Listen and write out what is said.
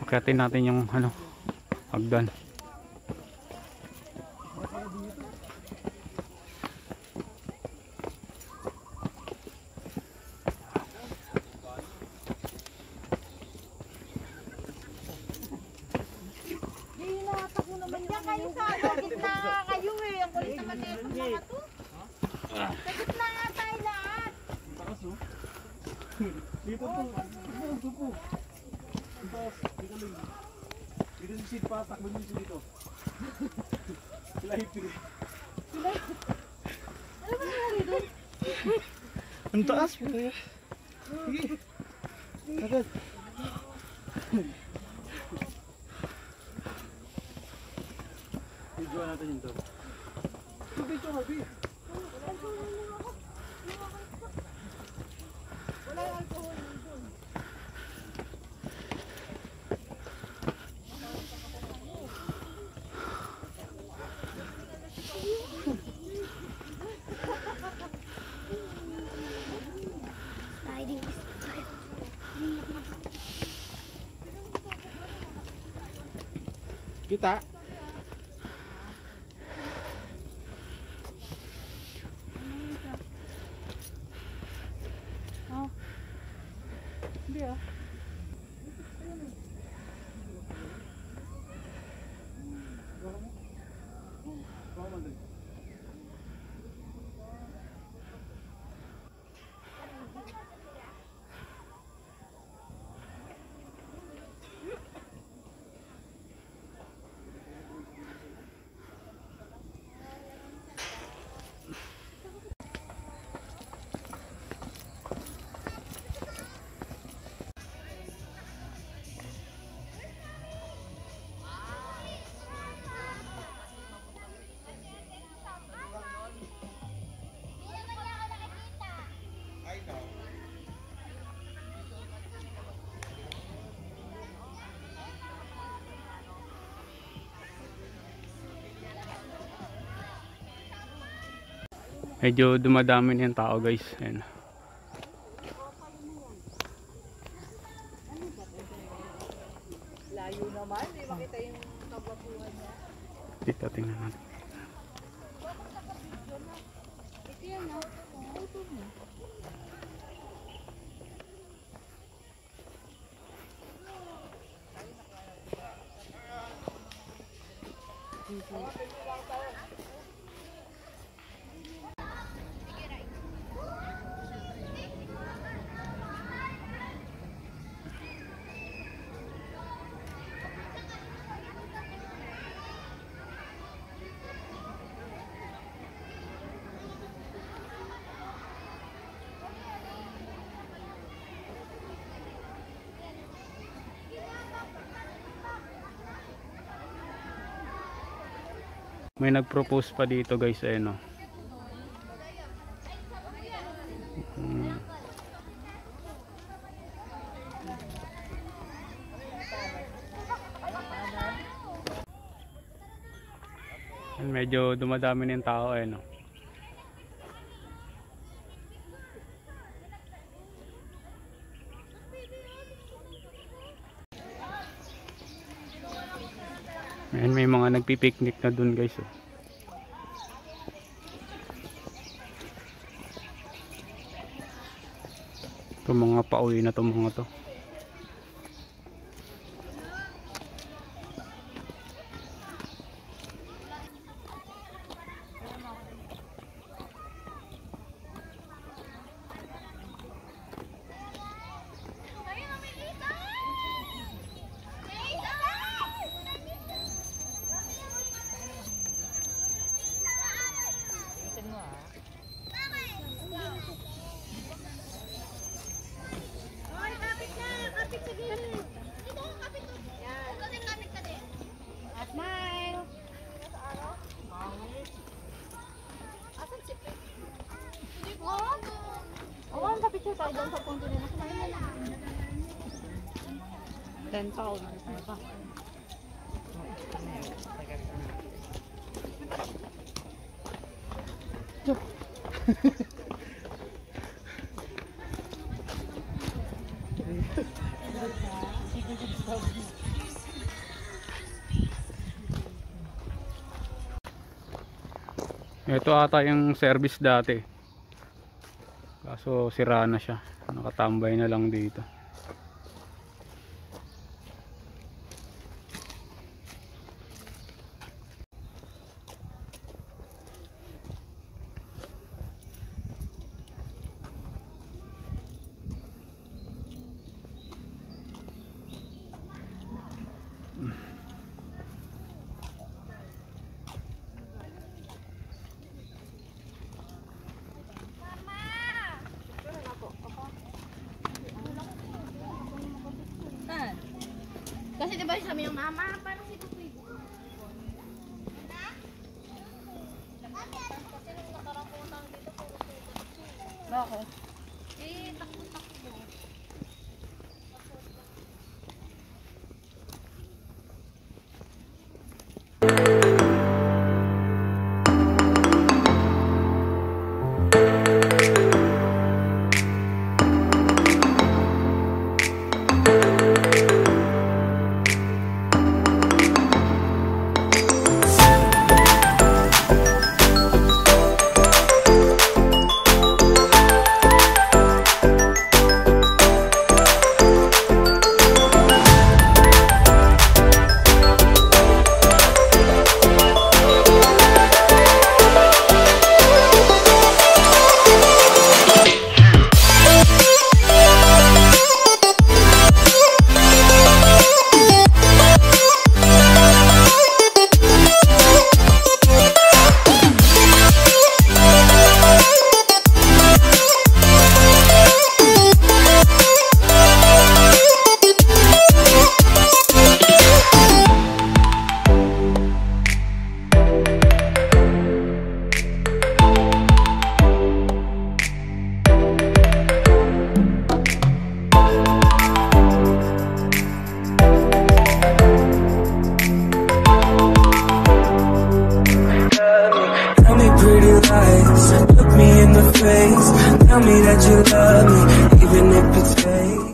Akyatin natin yung ano, hagdan. Dito po. Dito po. Dito lang. Dito si Sid pa. Takbo niyo dito. Sila hipin. Ano ba nangyari doon? Ang taas po. Sige. Agad. Video natin yun doon. Video natin. Kita. Oh. Hindi ah. Medyo dumadami na yung tao guys. Ayan. Layo naman, hindi makita yung kababuhan niya. Dito tingnan natin. Ito yan ah. Ito mo. May nag-propose pa dito guys, eh no. Medyo dumadami na yung tao, eh no. Ayan, may mga nagpipiknik na dun guys, oh. Ito mga pauwi na to mga to. Picture tayo doon sa punto nila. 10 pounds. Ito ata yung service dati. Kaso sira na siya. Nakatambay na lang dito. Kasi diba sabi yung mama, parang si Tutoy. Bakit? Eh, takbo-takbo. Look me in the face, tell me that you love me, even if it's fake.